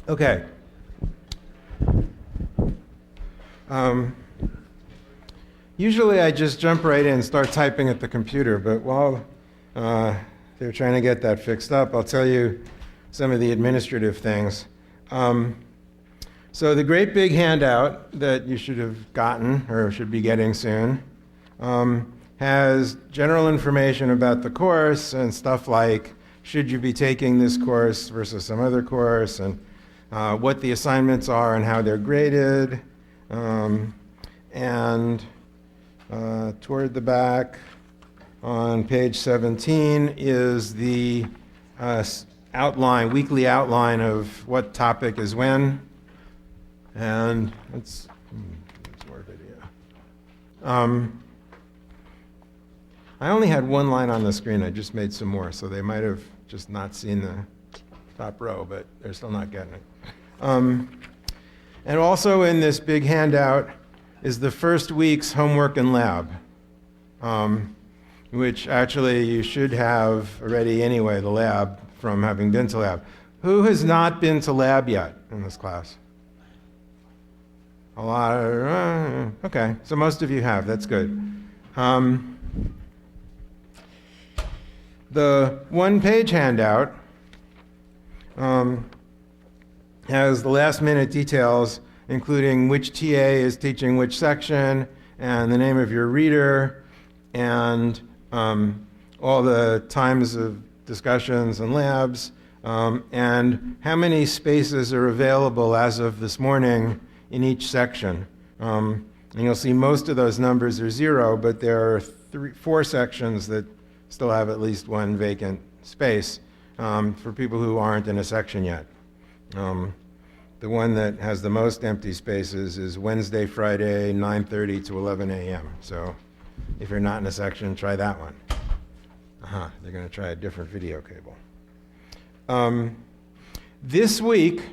Okay. Usually I just jump right in and start typing at the computer, but while they're trying to get that fixed up, I'll tell you some of the administrative things. So the great big handout that you should have gotten, or should be getting soon, has general information about the course and stuff like should you be taking this course versus some other course, and what the assignments are and how they're graded. And toward the back on page 17 is the weekly outline of what topic is when. And let's more video. I only had one line on the screen. I just made some more, so they might have just not seen the top row, but they're still not getting it. And also in this big handout is the first week's homework and lab, which actually you should have already anyway, the lab, from having been to lab. Who has not been to lab yet in this class? A lot of, okay, so most of you have, that's good. The one-page handout has the last-minute details, including which TA is teaching which section, and the name of your reader, and all the times of discussions and labs, and how many spaces are available as of this morning in each section. And you'll see most of those numbers are 0, but there are 4 sections that still have at least one vacant space for people who aren't in a section yet. The one that has the most empty spaces is Wednesday, Friday, 9:30 to 11 a.m. So if you're not in a section, try that one. They're going to try a different video cable. This week,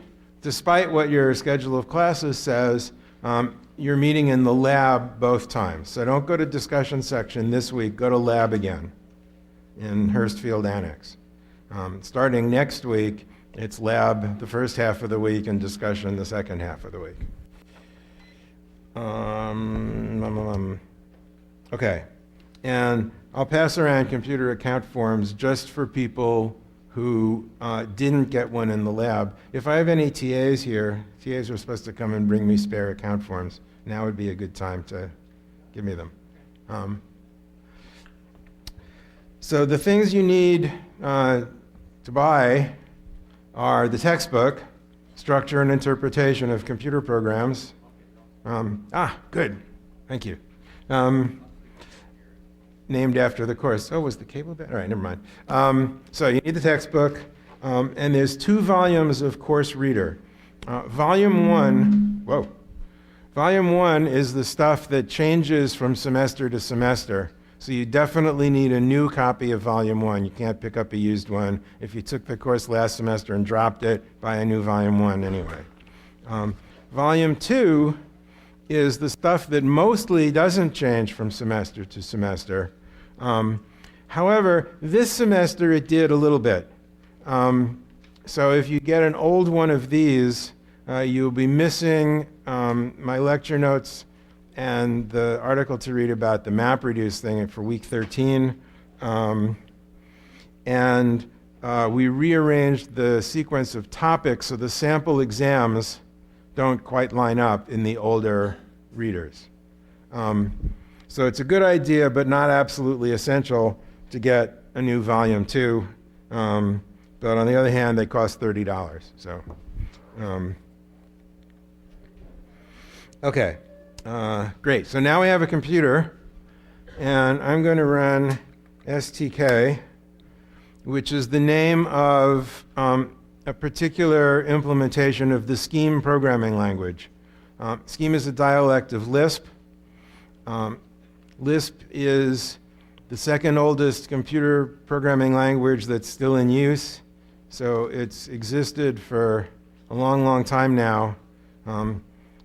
despite what your schedule of classes says, you're meeting in the lab both times. So don't go to discussion section this week, go to lab again in Hurstfield Annex. Starting next week, it's lab the first half of the week and discussion the second half of the week. Okay, and I'll pass around computer account forms just for people who didn't get one in the lab. If I have any TAs here, TAs are supposed to come and bring me spare account forms. Now would be a good time to give me them. So the things you need to buy are the textbook, Structure and Interpretation of Computer Programs. Good, thank you. Named after the course. Oh, was the cable bad? All right, never mind. So you need the textbook, and there's 2 volumes of Course Reader. Volume 1 is the stuff that changes from semester to semester. So you definitely need a new copy of Volume 1. You can't pick up a used one. If you took the course last semester and dropped it, buy a new Volume 1 anyway. Volume 2 is the stuff that mostly doesn't change from semester to semester. However, this semester it did a little bit. So if you get an old one of these, you'll be missing my lecture notes and the article to read about the MapReduce thing for week 13. We rearranged the sequence of topics so the sample exams don't quite line up in the older readers. So it's a good idea, but not absolutely essential to get a new volume 2. But on the other hand, they cost $30. So, okay. Great. So now we have a computer, and I'm going to run STK, which is the name of a particular implementation of the Scheme programming language. Scheme is a dialect of Lisp. Lisp is the second oldest computer programming language that's still in use. So it's existed for a long, long time now,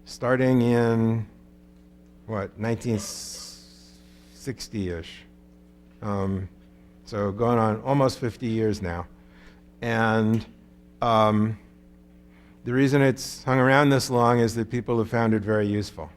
starting in 1960-ish. So going on almost 50 years now. And The reason it's hung around this long is that people have found it very useful.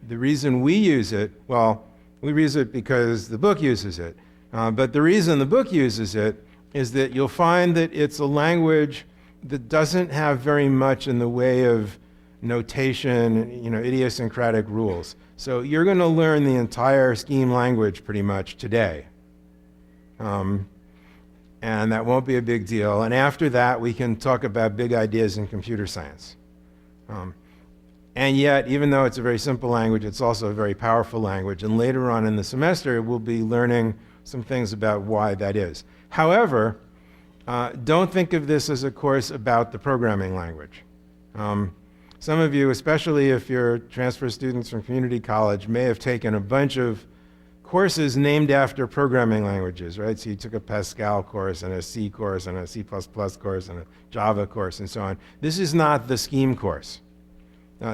The reason we use it, well, we use it because the book uses it. But the reason the book uses it is that you'll find that it's a language that doesn't have very much in the way of notation, idiosyncratic rules. So you're going to learn the entire scheme language pretty much today. And that won't be a big deal. And after that, we can talk about big ideas in computer science. And yet, even though it's a very simple language, it's also a very powerful language. And later on in the semester, we'll be learning some things about why that is. However, don't think of this as a course about the programming language. Some of you, especially if you're transfer students from community college, may have taken a bunch of courses named after programming languages, right? So you took a Pascal course and a C course and a C++ course and a Java course and so on. This is not the scheme course.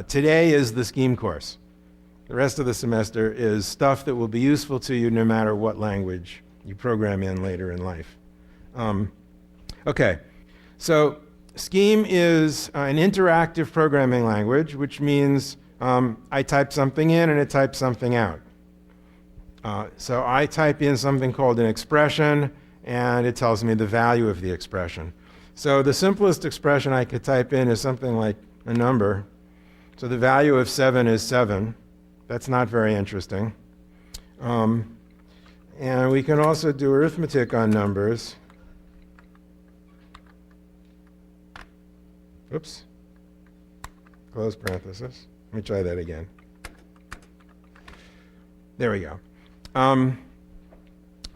Today is the scheme course. The rest of the semester is stuff that will be useful to you no matter what language you program in later in life. Okay, so Scheme is an interactive programming language, which means I type something in and it types something out. So I type in something called an expression, and it tells me the value of the expression. So the simplest expression I could type in is something like a number. So the value of 7 is 7. That's not very interesting. And we can also do arithmetic on numbers. Oops. Close parenthesis. Let me try that again. There we go. And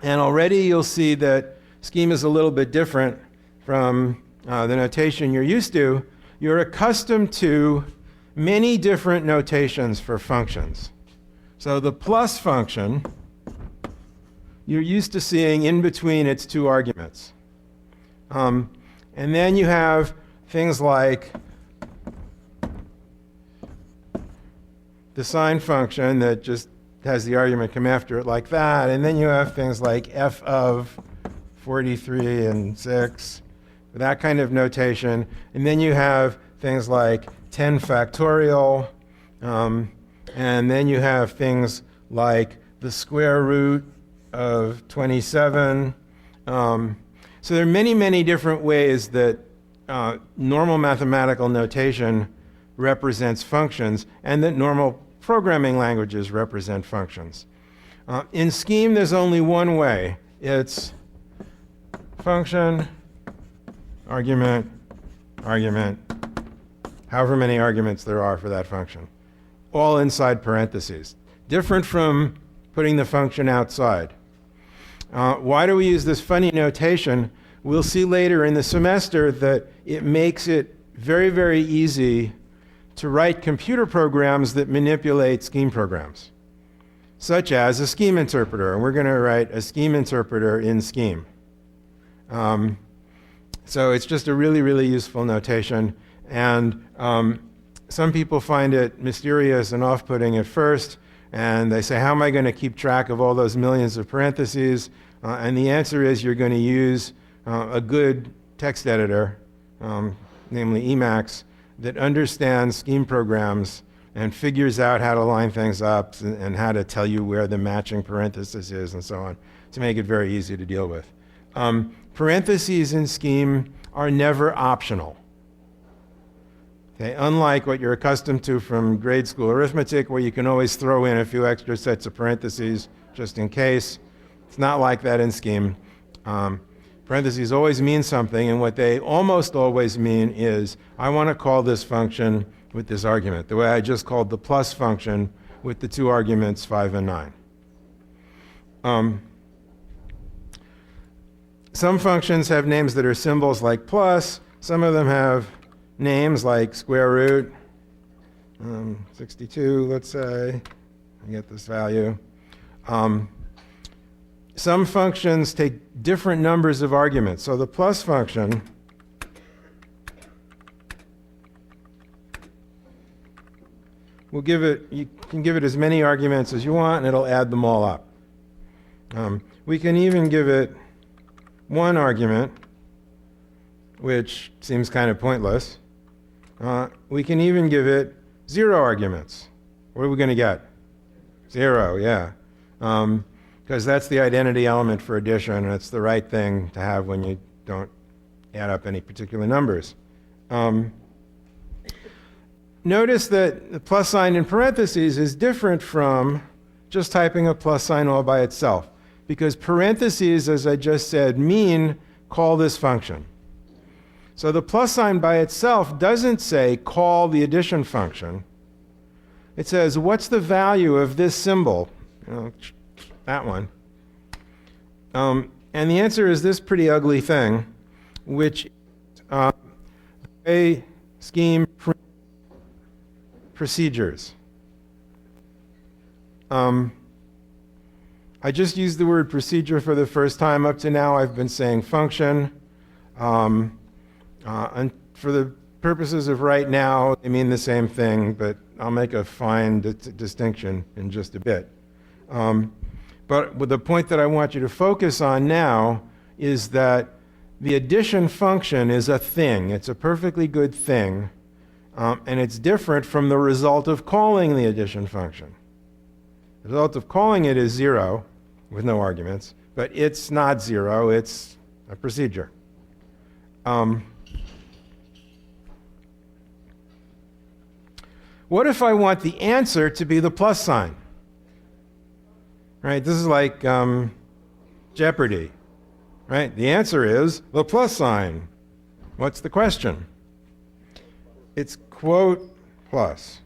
already you'll see that Scheme is a little bit different from the notation you're used to. You're accustomed to many different notations for functions. So the plus function, you're used to seeing in between its two arguments. And then you have things like the sine function that just has the argument come after it like that. And then you have things like f of 43 and 6, that kind of notation. And then you have things like 10 factorial. And then you have things like the square root of 27. So there are many, many different ways that normal mathematical notation represents functions, and that normal programming languages represent functions. In Scheme, there's only one way. It's function, argument, argument, however many arguments there are for that function, all inside parentheses. Different from putting the function outside. Why do we use this funny notation? We'll see later in the semester that it makes it very, very easy to write computer programs that manipulate Scheme programs, such as a Scheme interpreter. And we're going to write a Scheme interpreter in Scheme. So it's just a really, really useful notation. And some people find it mysterious and off-putting at first. And they say, how am I going to keep track of all those millions of parentheses? And the answer is you're going to use a good text editor, namely Emacs, that understands Scheme programs and figures out how to line things up and how to tell you where the matching parenthesis is and so on, to make it very easy to deal with. Parentheses in Scheme are never optional. Okay, unlike what you're accustomed to from grade school arithmetic, where you can always throw in a few extra sets of parentheses just in case. It's not like that in Scheme. Parentheses always mean something, and what they almost always mean is, I want to call this function with this argument, the way I just called the plus function with the two arguments 5 and 9. Some functions have names that are symbols like plus. Some of them have names like square root, 62, let's say. I get this value. Some functions take different numbers of arguments. So the plus function will give it, you can give it as many arguments as you want, and it'll add them all up. We can even give it one argument, which seems kind of pointless. We can even give it 0 arguments. What are we going to get? 0, yeah. Because that's the identity element for addition, and it's the right thing to have when you don't add up any particular numbers. Notice that the plus sign in parentheses is different from just typing a plus sign all by itself, because parentheses, as I just said, mean call this function. So the plus sign by itself doesn't say call the addition function. It says, what's the value of this symbol? That one. And the answer is this pretty ugly thing, which a scheme procedures. I just used the word procedure for the first time. Up to now, I've been saying function. And for the purposes of right now, they mean the same thing, but I'll make a fine distinction in just a bit. But the point that I want you to focus on now is that the addition function is a thing. It's a perfectly good thing, and it's different from the result of calling the addition function. The result of calling it is 0 with no arguments, but it's not 0, it's a procedure. What if I want the answer to be the plus sign? Right? This is like Jeopardy. Right? The answer is the plus sign. What's the question? It's quote plus.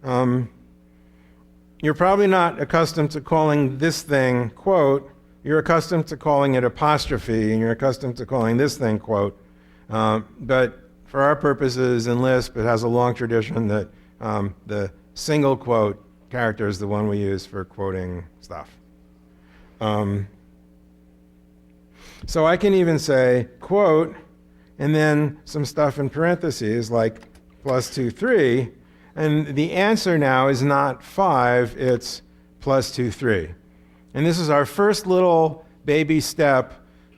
You're probably not accustomed to calling this thing quote. You're accustomed to calling it apostrophe, and you're accustomed to calling this thing quote. But for our purposes in Lisp, it has a long tradition that the single quote character is the one we use for quoting stuff. So I can even say quote, and then some stuff in parentheses like +2, 3, and the answer now is not 5, it's +2, 3. And this is our first little baby step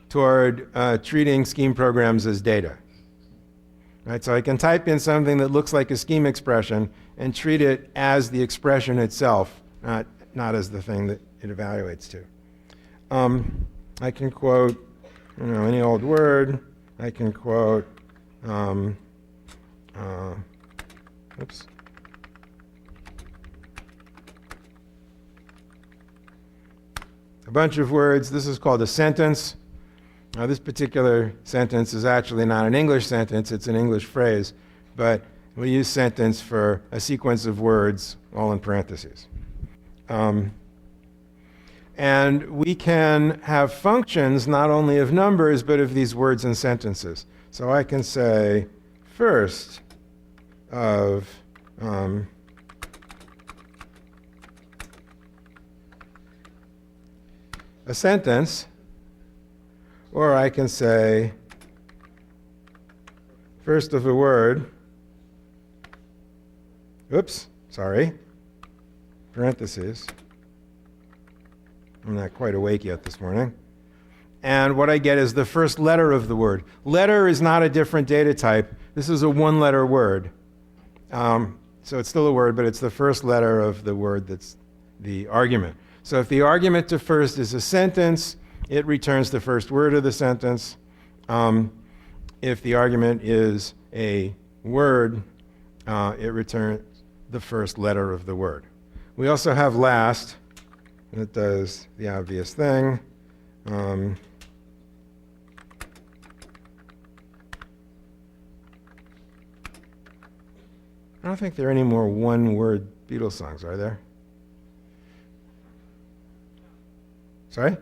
toward treating scheme programs as data. Right, so I can type in something that looks like a scheme expression and treat it as the expression itself, not as the thing that it evaluates to. I can quote any old word. I can quote oops. A bunch of words. This is called a sentence. Now, this particular sentence is actually not an English sentence, it's an English phrase, but we use sentence for a sequence of words, all in parentheses. And we can have functions not only of numbers, but of these words and sentences. So I can say first of a sentence, or I can say first of a word, oops, sorry, parentheses. I'm not quite awake yet this morning. And what I get is the first letter of the word. Letter is not a different data type. This is a one-letter word. So it's still a word, but it's the first letter of the word that's the argument. So if the argument to first is a sentence, it returns the first word of the sentence. If the argument is a word, it returns the first letter of the word. We also have last, and it does the obvious thing. I don't think there are any more one-word Beatles songs, are there? Sorry?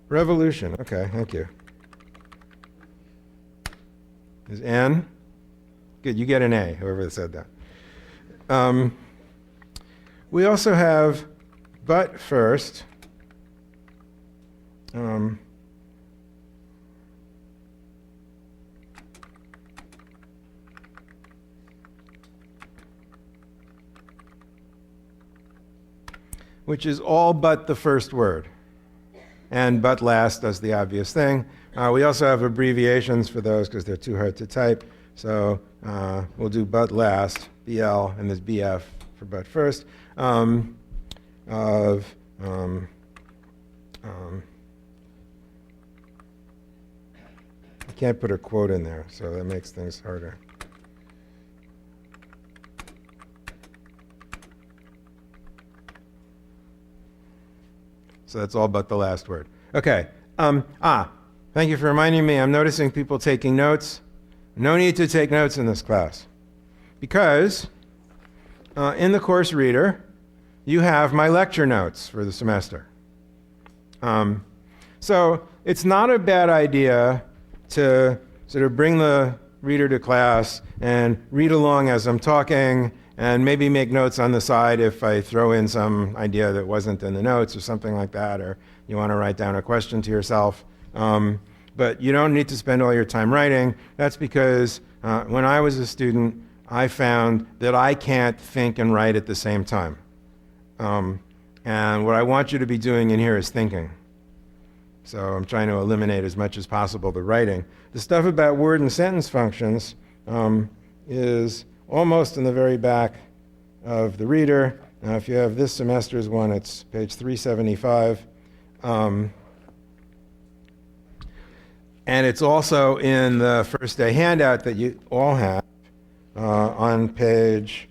Revolution. Okay, thank you. Is N? Good, you get an A, whoever said that. We also have but first. Which is all but the first word. and but last does the obvious thing. We also have abbreviations for those because they're too hard to type. So we'll do but last, BL, and there's BF for but first, I can't put a quote in there, so that makes things harder. So that's all but the last word. Okay. Thank you for reminding me. I'm noticing people taking notes. No need to take notes in this class because in the course reader, you have my lecture notes for the semester. So it's not a bad idea to sort of bring the reader to class and read along as I'm talking and maybe make notes on the side if I throw in some idea that wasn't in the notes or something like that, or you want to write down a question to yourself. But you don't need to spend all your time writing. That's because when I was a student, I found that I can't think and write at the same time. And what I want you to be doing in here is thinking. So I'm trying to eliminate as much as possible the writing. The stuff about word and sentence functions is almost in the very back of the reader. Now, if you have this semester's one, it's page 375. And it's also in the first day handout that you all have on page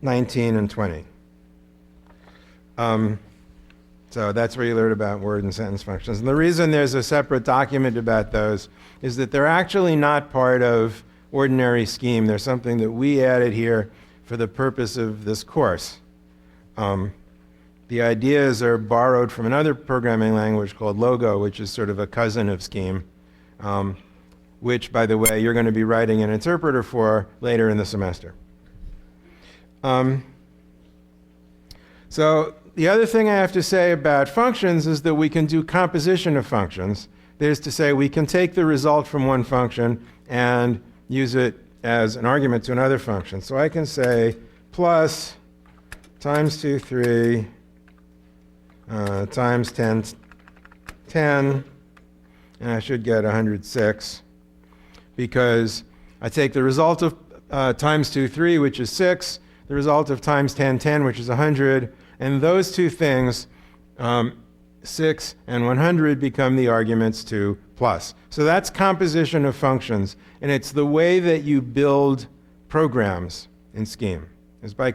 19 and 20. So that's where you learn about word and sentence functions. And the reason there's a separate document about those is that they're actually not part of ordinary scheme. They're something that we added here for the purpose of this course. The ideas are borrowed from another programming language called Logo, which is sort of a cousin of Scheme, which, by the way, you're going to be writing an interpreter for later in the semester. So the other thing I have to say about functions is that we can do composition of functions. That is to say, we can take the result from one function and use it as an argument to another function. So I can say plus times 2, 3, times 10, 10, and I should get 106, because I take the result of times 2, 3, which is 6, the result of times 10, 10, which is 100, and those two things, 6 and 100, become the arguments to plus. So that's composition of functions, and it's the way that you build programs in Scheme. Is by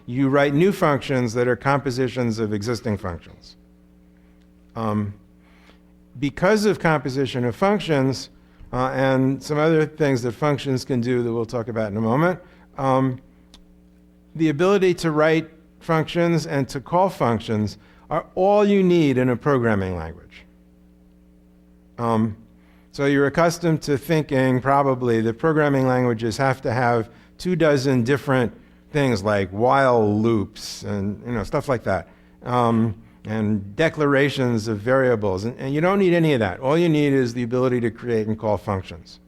you write new functions that are compositions of existing functions. Because of composition of functions and some other things that functions can do that we'll talk about in a moment, the ability to write functions and to call functions are all you need in a programming language. So you're accustomed to thinking probably that programming languages have to have 24 different things like while loops and stuff like that, and declarations of variables, and you don't need any of that. All you need is the ability to create and call functions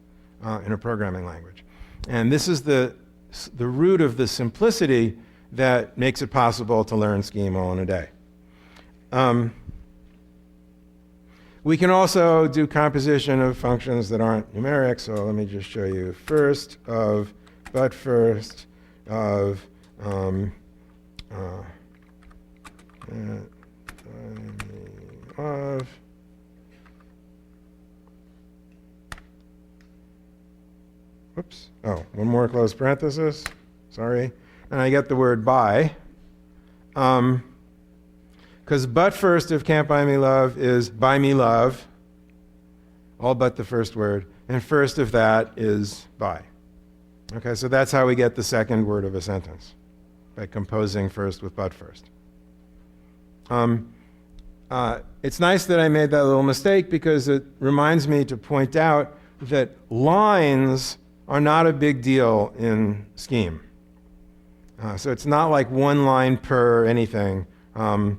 in a programming language, and this is the root of the simplicity that makes it possible to learn Scheme all in a day. We can also do composition of functions that aren't numeric, so let me just show you first of, but first of, whoops, oh, one more close parenthesis, sorry, and I get the word by, because but first of can't buy me love is buy me love, all but the first word, and first of that is by. Okay, so that's how we get the second word of a sentence, by composing first with but first. It's nice that I made that little mistake because it reminds me to point out that lines are not a big deal in Scheme. So it's not like one line per anything. An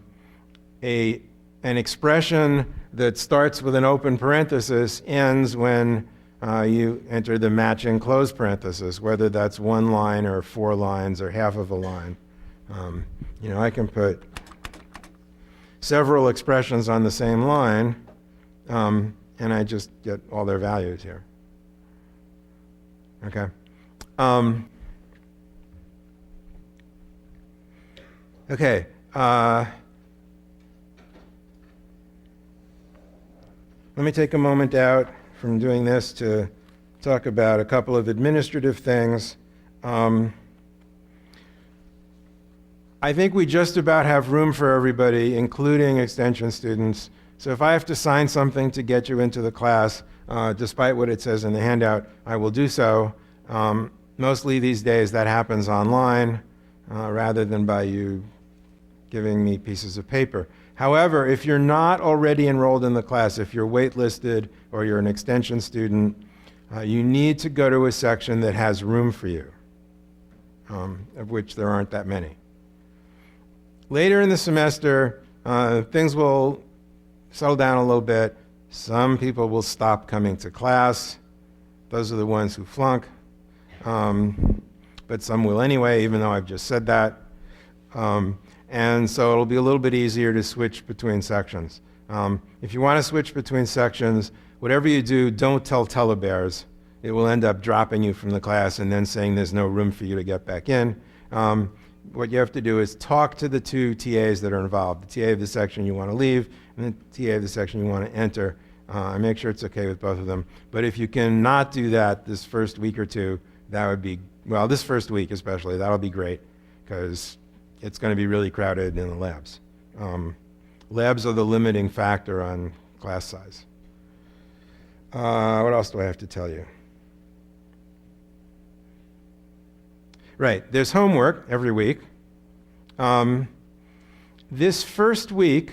expression that starts with an open parenthesis ends when you enter the matching close parenthesis, whether that's one line or 4 lines or half of a line. I can put several expressions on the same line, and I just get all their values here. Okay. Okay. Let me take a moment out from doing this to talk about a couple of administrative things. I think we just about have room for everybody, including extension students. So if I have to sign something to get you into the class, despite what it says in the handout, I will do so. Mostly these days that happens online rather than by you giving me pieces of paper. However, if you're not already enrolled in the class, if you're waitlisted or you're an extension student, you need to go to a section that has room for you, of which there aren't that many. Later in the semester, things will settle down a little bit. Some people will stop coming to class. Those are the ones who flunk. But some will anyway, even though I've just said that. And so it'll be a little bit easier to switch between sections. If you want to switch between sections, whatever you do, don't tell telebears. It will end up dropping you from the class and then saying there's no room for you to get back in. What you have to do is talk to the two TAs that are involved, the TA of the section you want to leave and the TA of the section you want to enter, and make sure it's okay with both of them. But if you can not do that this first week or two, that would be, well, this first week especially, that'll be great, because it's going to be really crowded in the labs. Labs are the limiting factor on class size. What else do I have to tell you? Right, there's homework every week. This first week,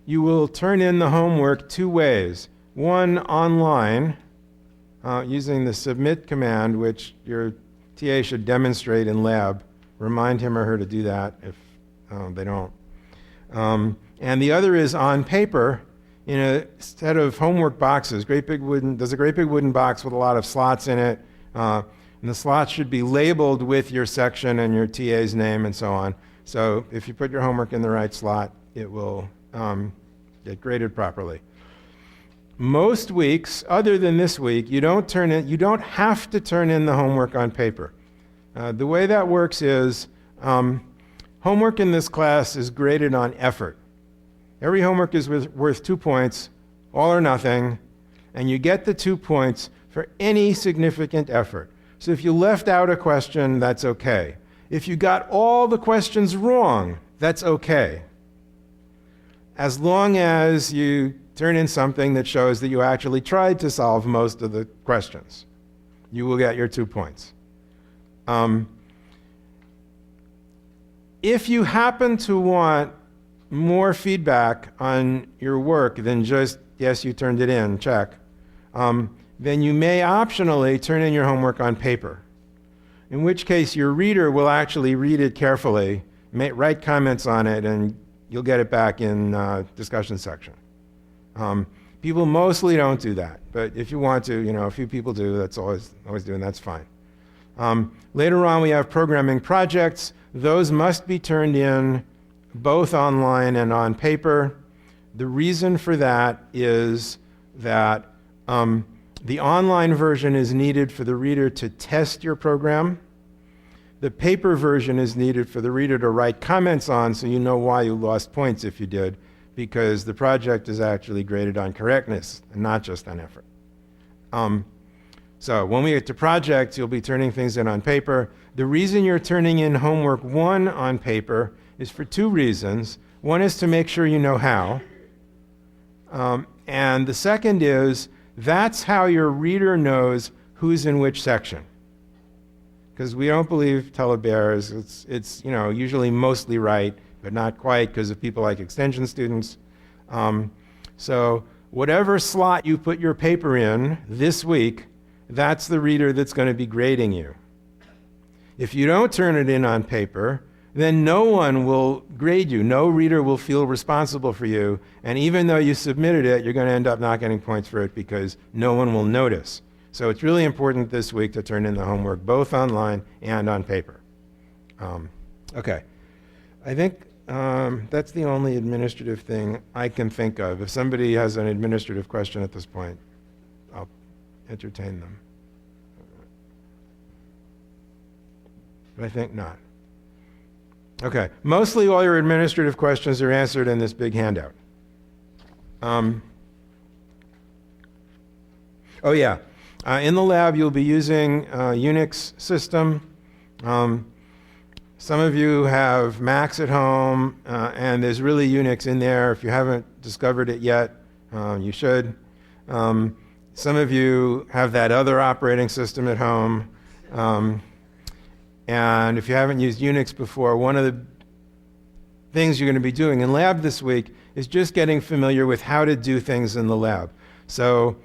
you will turn in the homework two ways. One, online, using the submit command, which your TA should demonstrate in lab. Remind him or her to do that if they don't. And the other is on paper in a set of homework boxes. There's a great big wooden box with a lot of slots in it. And the slots should be labeled with your section and your TA's name and so on. So if you put your homework in the right slot, it will get graded properly. Most weeks, other than this week, you don't have to turn in the homework on paper. The way that works is homework in this class is graded on effort. Every homework is worth 2 points, all or nothing, and you get the 2 points for any significant effort. So if you left out a question, that's okay. If you got all the questions wrong, that's okay. As long as you turn in something that shows that you actually tried to solve most of the questions, you will get your 2 points. If you happen to want more feedback on your work than just, yes, you turned it in, check, then you may optionally turn in your homework on paper, in which case your reader will actually read it carefully, write comments on it, and you'll get it back in discussion section. People mostly don't do that, but if you want to, a few people do, that's always doing, that's fine. Later on, we have programming projects. Those must be turned in both online and on paper. The reason for that is that the online version is needed for the reader to test your program. The paper version is needed for the reader to write comments on so you know why you lost points if you did, because the project is actually graded on correctness and not just on effort. So when we get to projects, you'll be turning things in on paper. The reason you're turning in homework 1 on paper is for 2 reasons. One is to make sure you know how. And the second is that's how your reader knows who's in which section. Because we don't believe telebears. It's usually mostly right, but not quite because of people like extension students. So whatever slot you put your paper in this week, that's the reader that's going to be grading you. If you don't turn it in on paper, then no one will grade you. No reader will feel responsible for you. And even though you submitted it, you're going to end up not getting points for it because no one will notice. So it's really important this week to turn in the homework both online and on paper. Okay. I think That's the only administrative thing I can think of. If somebody has an administrative question at this point, I'll entertain them. But I think not. Okay, mostly all your administrative questions are answered in this big handout. Oh yeah, in the lab you'll be using Unix system. Some of you have Macs at home, and there's really Unix in there. If you haven't discovered it yet, you should. Some of you have that other operating system at home. And if you haven't used Unix before, one of the things you're going to be doing in lab this week is just getting familiar with how to do things in the lab. So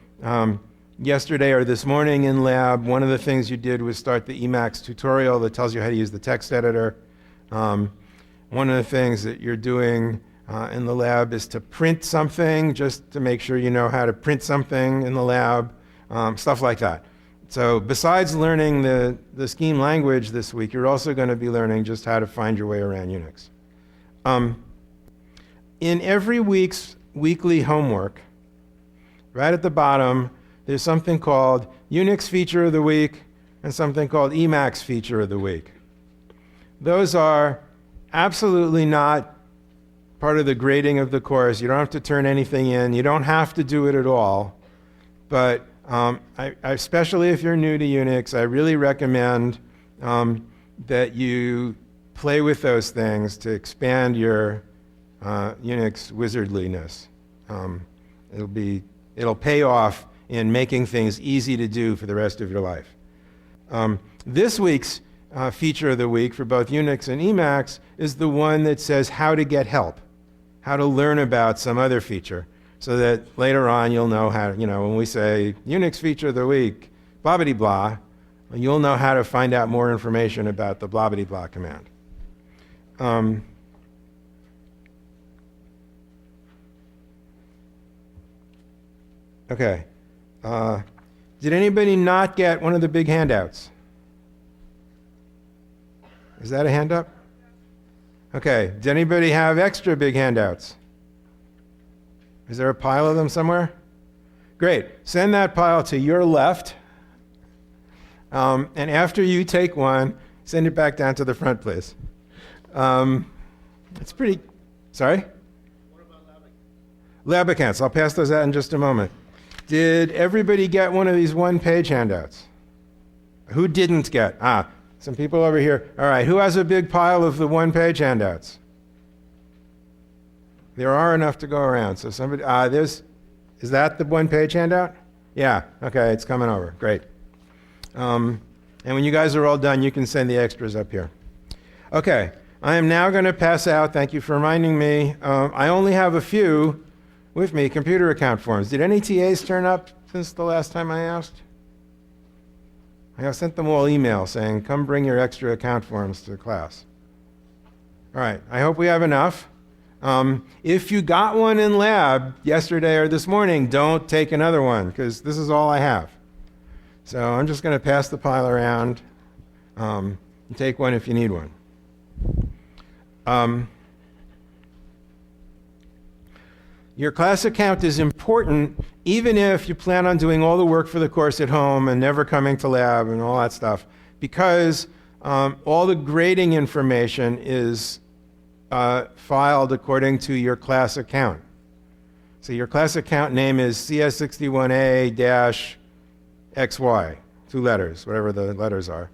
yesterday or this morning in lab, one of the things you did was start the Emacs tutorial that tells you how to use the text editor. One of the things that you're doing in the lab is to print something, just to make sure you know how to print something in the lab, stuff like that. So besides learning the scheme language this week, you're also going to be learning just how to find your way around Unix. In every week's weekly homework, right at the bottom, there's something called Unix Feature of the Week and something called Emacs Feature of the Week. Those are absolutely not part of the grading of the course. You don't have to turn anything in. You don't have to do it at all. But especially if you're new to Unix, I really recommend that you play with those things to expand your Unix wizardliness. It'll pay off in making things easy to do for the rest of your life. This week's feature of the week for both Unix and Emacs is the one that says how to get help, how to learn about some other feature, so that later on you'll know how, when we say Unix feature of the week, blah-bitty-blah, you'll know how to find out more information about the blah-bitty-blah command. Okay. Did anybody not get one of the big handouts? Is that a hand up? Okay. Does anybody have extra big handouts? Is there a pile of them somewhere? Great. Send that pile to your left. And after you take one, send it back down to the front, please. It's pretty... Sorry? What about lab accounts? I'll pass those out in just a moment. Did everybody get one of these one-page handouts? Who didn't get? Some people over here. All right, who has a big pile of the one-page handouts? There are enough to go around. So somebody, is that the one-page handout? Yeah, okay, it's coming over. Great. And when you guys are all done, you can send the extras up here. Okay, I am now going to pass out, thank you for reminding me, I only have a few with me, computer account forms. Did any TAs turn up since the last time I asked? I sent them all email saying, come bring your extra account forms to class. All right, I hope we have enough. If you got one in lab yesterday or this morning, don't take another one, because this is all I have. So I'm just going to pass the pile around and take one if you need one. Your class account is important even if you plan on doing all the work for the course at home and never coming to lab and all that stuff, because all the grading information is filed according to your class account. So your class account name is CS61A-XY, 2 letters, whatever the letters are.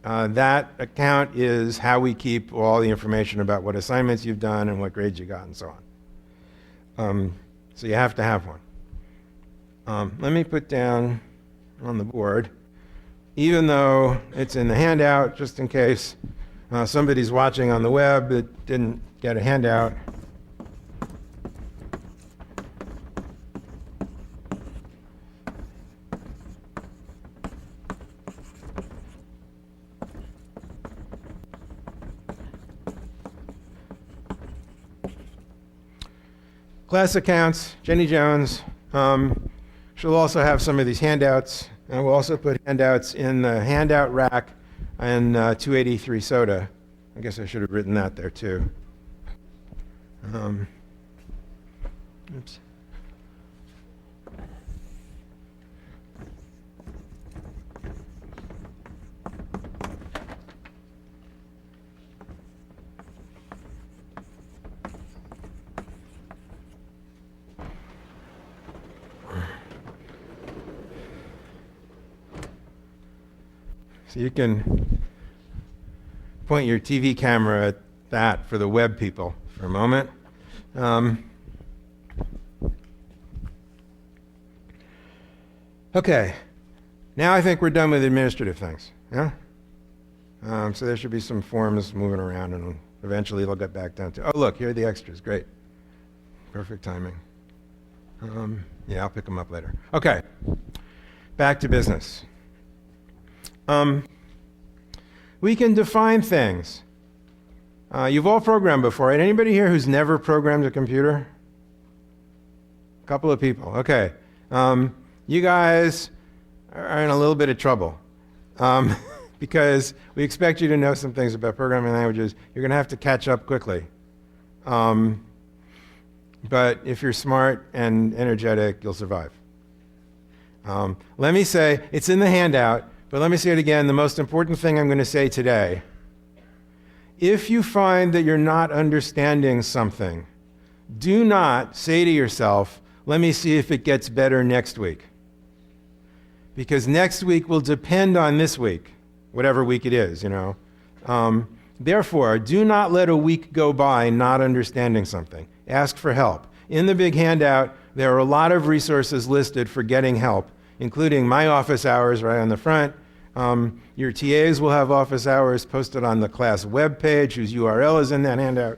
That account is how we keep all the information about what assignments you've done and what grades you got and so on. So you have to have one. Let me put down on the board, even though it's in the handout, just in case somebody's watching on the web that didn't get a handout. Class accounts, Jenny Jones. She'll also have some of these handouts. And we'll also put handouts in the handout rack and 283 soda I guess I should have written that there too. Oops. So you can point your TV camera at that for the web people for a moment. Okay, now I think we're done with administrative things. Yeah. So there should be some forms moving around, and eventually they'll get back down to. Oh, look, here are the extras. Great, perfect timing. Yeah, I'll pick them up later. Okay, back to business. We can define things. You've all programmed before, right? Anybody here who's never programmed a computer? A couple of people. Okay. You guys are in a little bit of trouble because we expect you to know some things about programming languages. You're going to have to catch up quickly. But if you're smart and energetic, you'll survive. Let me say, it's in the handout, but let me say it again, the most important thing I'm going to say today. If you find that you're not understanding something, do not say to yourself, let me see if it gets better next week. Because next week will depend on this week, whatever week it is, you know. Therefore, do not let a week go by not understanding something. Ask for help. In the big handout, there are a lot of resources listed for getting help, including my office hours right on the front. Your TAs will have office hours posted on the class webpage, whose URL is in that handout.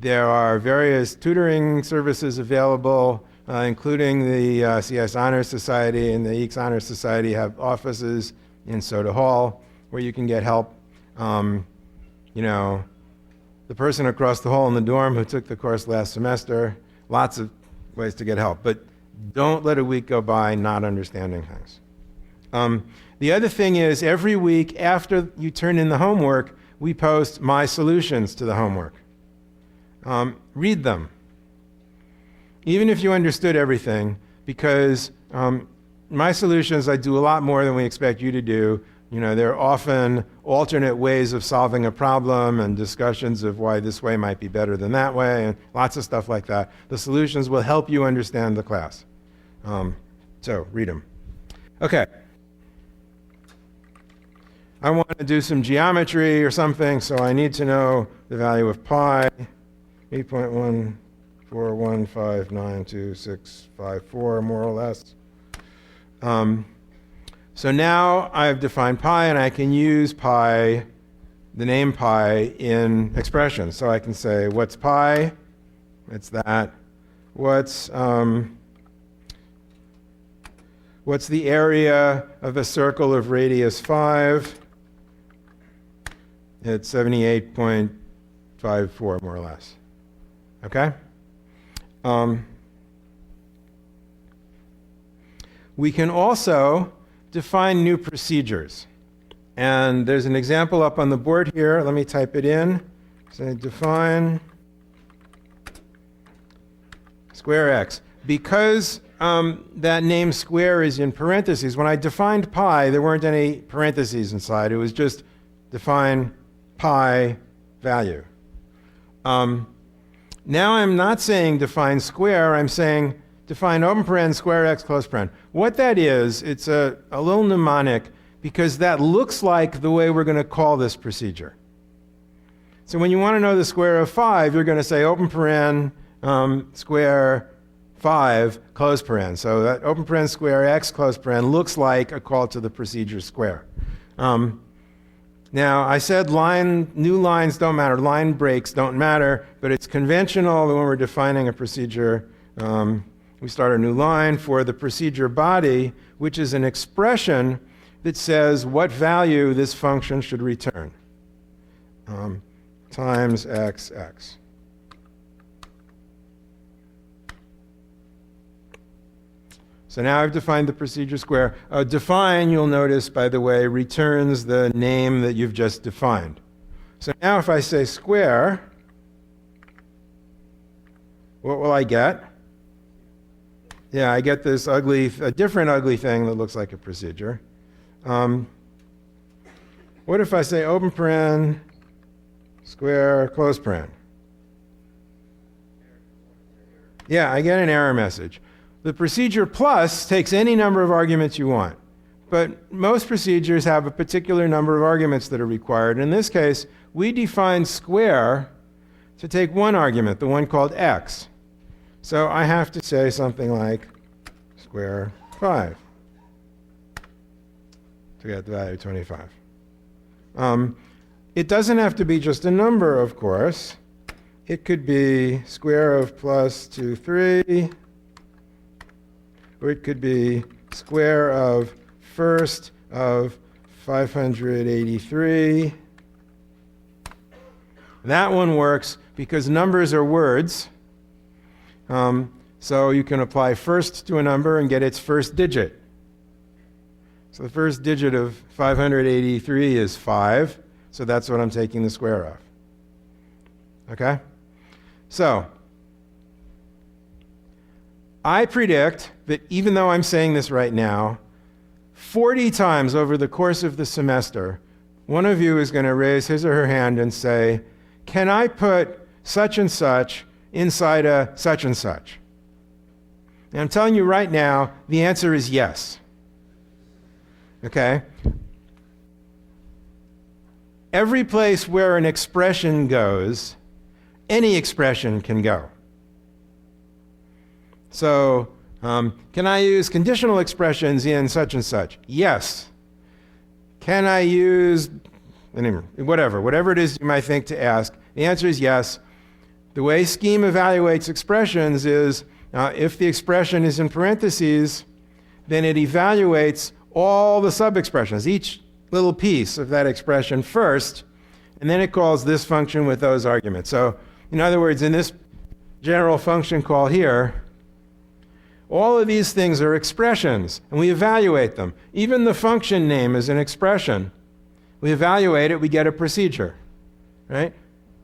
There are various tutoring services available, including the CS Honor Society and the EECS Honor Society have offices in Soda Hall where you can get help. You know, the person across the hall in the dorm who took the course last semester, lots of ways to get help. But don't let a week go by not understanding things. The other thing is, every week after you turn in the homework, we post my solutions to the homework. Read them, even if you understood everything, because my solutions, I do a lot more than we expect you to do. You know, they're often alternate ways of solving a problem and discussions of why this way might be better than that way, and lots of stuff like that. The solutions will help you understand the class. So read them. Okay. I want to do some geometry or something, so I need to know the value of pi, 8.14159265 more or less. So now I've defined pi, and I can use pi, the name pi, in expressions. So I can say, what's pi? It's that. What's the area of a circle of radius 5? It's 78.54, more or less. Okay? We can also define new procedures. And there's an example up on the board here. Let me type it in. Say define square x. Because that name square is in parentheses, when I defined pi, there weren't any parentheses inside. It was just define pi value. Now I'm not saying define square, I'm saying define open paren square x close paren. What that is, it's a little mnemonic because that looks like the way we're going to call this procedure. So when you want to know the square of 5, you're going to say open paren square 5 close paren. So that open paren square x close paren looks like a call to the procedure square. Now, I said new lines don't matter, line breaks don't matter, but it's conventional that when we're defining a procedure, we start a new line for the procedure body, which is an expression that says what value this function should return, times x. So now I've defined the procedure square. Define, you'll notice, by the way, returns the name that you've just defined. So now if I say square, what will I get? Yeah, I get this a different ugly thing that looks like a procedure. What if I say open paren, square, close paren? Yeah, I get an error message. The procedure plus takes any number of arguments you want. But most procedures have a particular number of arguments that are required. In this case, we define square to take one argument, the one called x. So I have to say something like square 5 to get the value of 25. It doesn't have to be just a number, of course. It could be square of plus 2, 3, or it could be square of first of 583. That one works because numbers are words. So you can apply first to a number and get its first digit. So the first digit of 583 is 5. So that's what I'm taking the square of. Okay? So I predict that even though I'm saying this right now, 40 times over the course of the semester, one of you is going to raise his or her hand and say, can I put such and such inside a such and such? And I'm telling you right now, the answer is yes. Okay? Every place where an expression goes, any expression can go. So, can I use conditional expressions in such and such? Yes. Can I use, whatever it is you might think to ask, the answer is yes. The way Scheme evaluates expressions is, if the expression is in parentheses, then it evaluates all the sub-expressions, each little piece of that expression first, and then it calls this function with those arguments. So, in other words, in this general function call here, all of these things are expressions, and we evaluate them. Even the function name is an expression. We evaluate it, we get a procedure, right?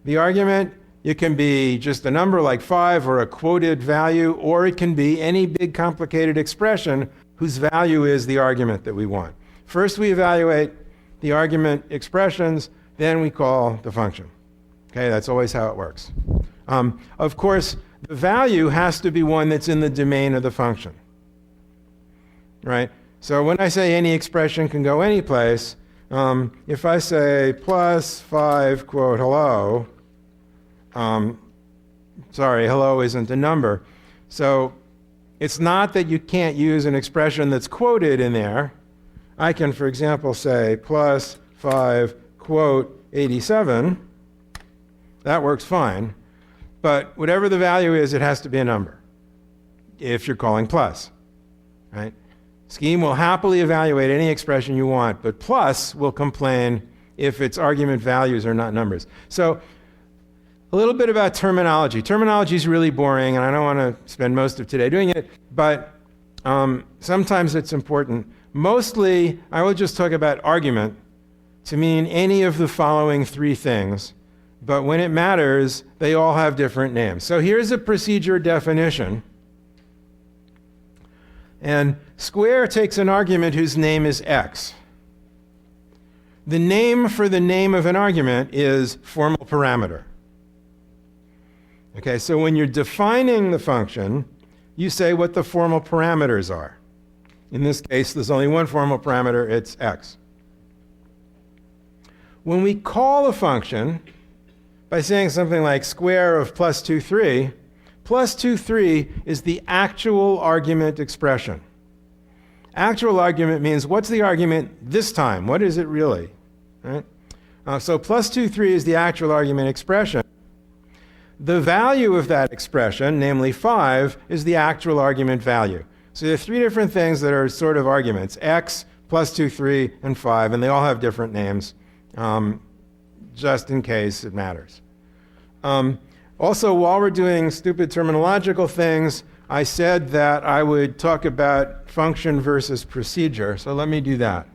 The argument, it can be just a number like 5 or a quoted value, or it can be any big complicated expression whose value is the argument that we want. First we evaluate the argument expressions, then we call the function. Okay, that's always how it works. Of course, the value has to be one that's in the domain of the function, right? So when I say any expression can go any place, if I say plus 5, quote, hello, sorry, hello isn't a number. So it's not that you can't use an expression that's quoted in there. I can, for example, say plus 5, quote, 87. That works fine. But whatever the value is, it has to be a number if you're calling plus, right? Scheme will happily evaluate any expression you want, but plus will complain if its argument values are not numbers. So a little bit about terminology. Terminology is really boring, and I don't want to spend most of today doing it, but sometimes it's important. Mostly, I will just talk about argument to mean any of the following 3 things. But when it matters, they all have different names. So here's a procedure definition. And square takes an argument whose name is x. The name for the name of an argument is formal parameter. Okay, so when you're defining the function, you say what the formal parameters are. In this case, there's only one formal parameter, it's x. When we call a function, by saying something like square of plus 2, 3, plus 2, 3 is the actual argument expression. Actual argument means what's the argument this time? What is it really? Right? So plus 2, 3 is the actual argument expression. The value of that expression, namely 5, is the actual argument value. So there are 3 different things that are sort of arguments, x, plus 2, 3, and 5, and they all have different names. Just in case it matters. Also, while we're doing stupid terminological things, I said that I would talk about function versus procedure. So let me do that.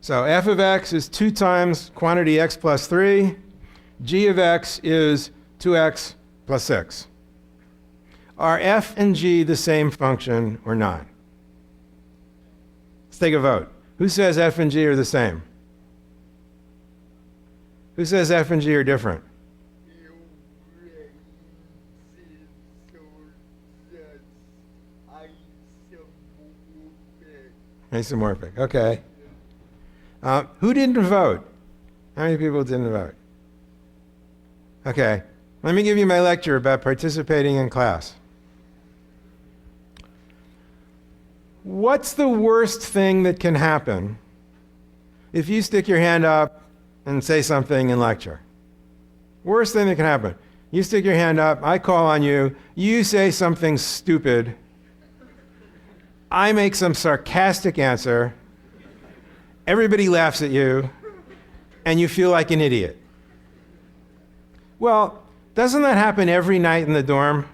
So f of x is 2 times quantity x plus 3. G of x is 2x plus 6. Are f and g the same function or not? Let's take a vote. Who says f and g are the same? Who says f and g are different? Isomorphic. Okay. Who didn't vote? How many people didn't vote? Okay. Let me give you my lecture about participating in class. What's the worst thing that can happen if you stick your hand up and say something in lecture? Worst thing that can happen. You stick your hand up, I call on you, you say something stupid, I make some sarcastic answer, everybody laughs at you, and you feel like an idiot. Well, doesn't that happen every night in the dorm?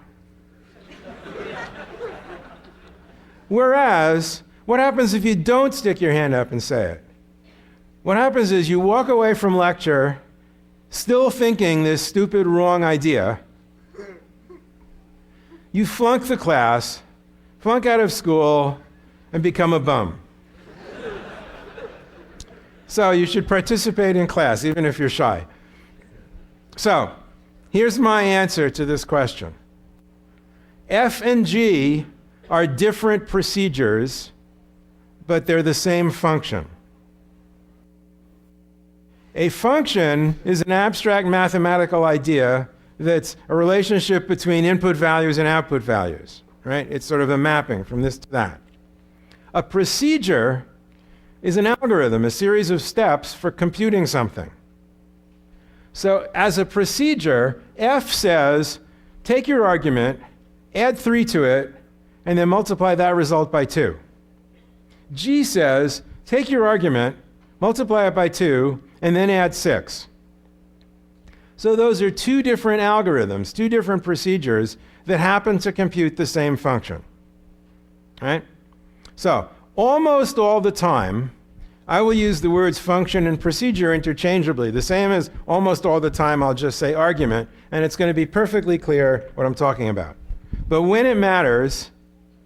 Whereas, what happens if you don't stick your hand up and say it? What happens is you walk away from lecture still thinking this stupid, wrong idea. You flunk the class, flunk out of school, and become a bum. So you should participate in class, even if you're shy. So, here's my answer to this question. F and G are different procedures, but they're the same function. A function is an abstract mathematical idea that's a relationship between input values and output values, right? It's sort of a mapping from this to that. A procedure is an algorithm, a series of steps for computing something. So as a procedure, F says, take your argument, add 3 to it, and then multiply that result by 2. G says, take your argument, multiply it by 2, and then add 6. So those are 2 different algorithms, 2 different procedures that happen to compute the same function. Right? So almost all the time, I will use the words function and procedure interchangeably. The same as almost all the time I'll just say argument, and it's going to be perfectly clear what I'm talking about. But when it matters,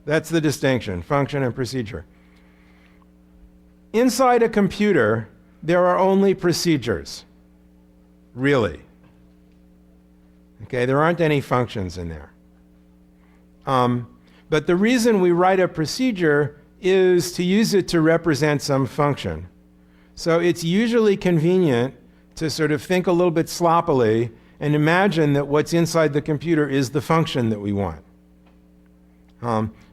that's the distinction, function and procedure. Inside a computer, there are only procedures, really. Okay, there aren't any functions in there. But the reason we write a procedure is to use it to represent some function. So it's usually convenient to sort of think a little bit sloppily and imagine that what's inside the computer is the function that we want.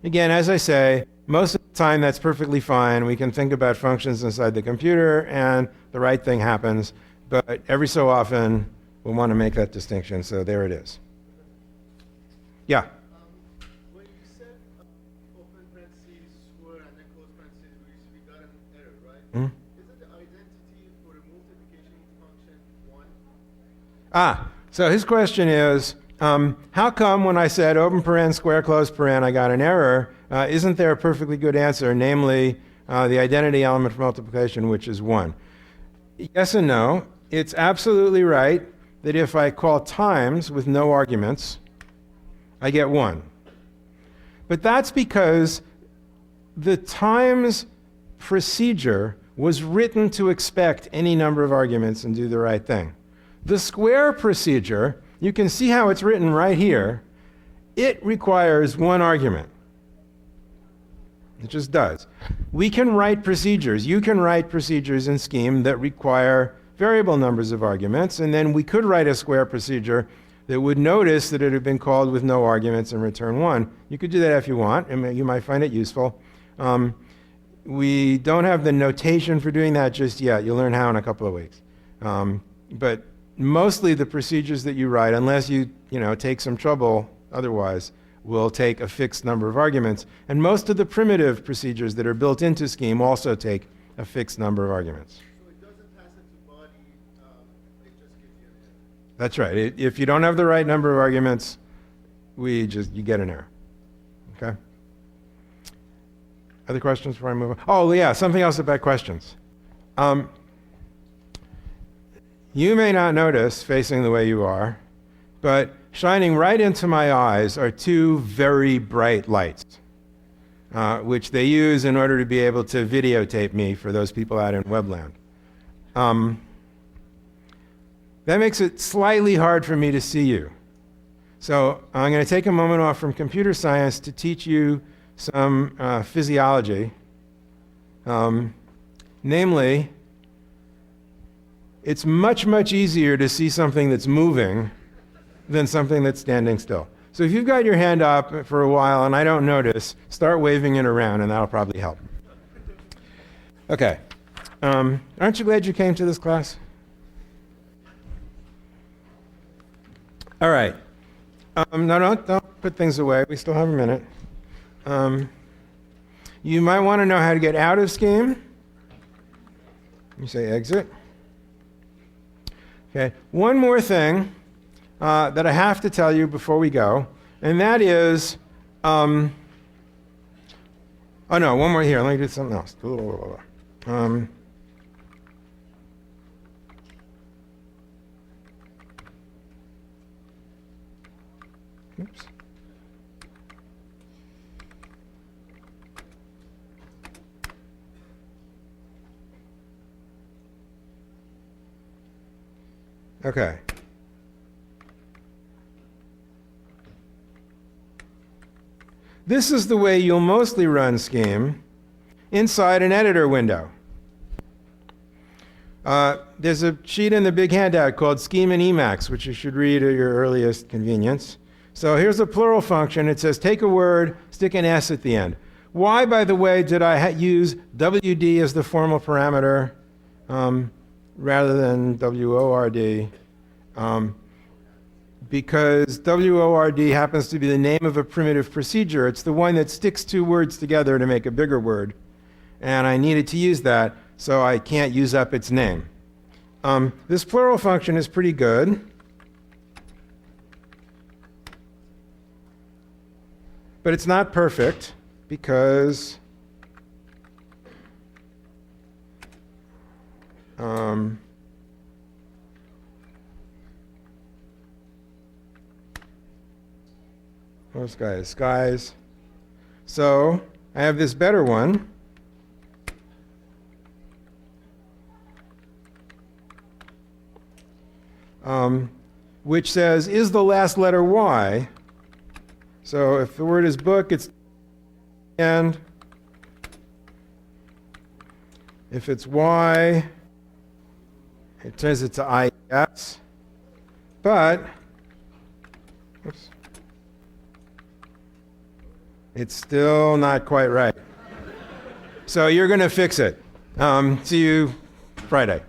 Again, as I say, most of the time that's perfectly fine. We can think about functions inside the computer and the right thing happens, but every so often we'll want to make that distinction, so there it is. Yeah? When you said open parentheses word and then close parentheses, we got an error, right? Mm-hmm. Isn't the identity for the multiplication function 1? So his question is, how come when I said open paren, square, close paren, I got an error? Isn't there a perfectly good answer, namely the identity element for multiplication, which is 1? Yes and no. It's absolutely right that if I call times with no arguments, I get 1. But that's because the times procedure was written to expect any number of arguments and do the right thing. The square procedure, you can see how it's written right here. It requires 1 argument. It just does. We can write procedures. You can write procedures in Scheme that require variable numbers of arguments, and then we could write a square procedure that would notice that it had been called with no arguments and return 1. You could do that if you want, and you might find it useful. We don't have the notation for doing that just yet. You'll learn how in a couple of weeks. But mostly the procedures that you write, unless you take some trouble otherwise, will take a fixed number of arguments. And most of the primitive procedures that are built into Scheme also take a fixed number of arguments. So it doesn't pass into body, it just gives you an error. That's right. If you don't have the right number of arguments, you get an error. Okay? Other questions before I move on? Oh, yeah, something else about questions. Um, you may not notice, facing the way you are, but shining right into my eyes are two very bright lights, which they use in order to be able to videotape me for those people out in webland. That makes it slightly hard for me to see you. So I'm going to take a moment off from computer science to teach you some physiology. Namely, it's much, much easier to see something that's moving than something that's standing still. So if you've got your hand up for a while and I don't notice, start waving it around and that'll probably help. Okay. Aren't you glad you came to this class? All right. No, don't put things away. We still have a minute. You might want to know how to get out of Scheme. You say exit. Okay. One more thing that I have to tell you before we go, and that is, oh no, one more here. Let me do something else. Oops. Okay. This is the way you'll mostly run Scheme inside an editor window. There's a sheet in the big handout called Scheme and Emacs, which you should read at your earliest convenience. So here's a plural function. It says take a word, stick an S at the end. Why, by the way, did I use WD as the formal parameter rather than WORD? Because WORD happens to be the name of a primitive procedure. It's the one that sticks two words together to make a bigger word. And I needed to use that, so I can't use up its name. This plural function is pretty good. But it's not perfect because those guys. So I have this better one. Which says, is the last letter Y? So if the word is book, it's and. If it's Y, it turns it to IS. But oops, it's still not quite right. So you're going to fix it. See you Friday.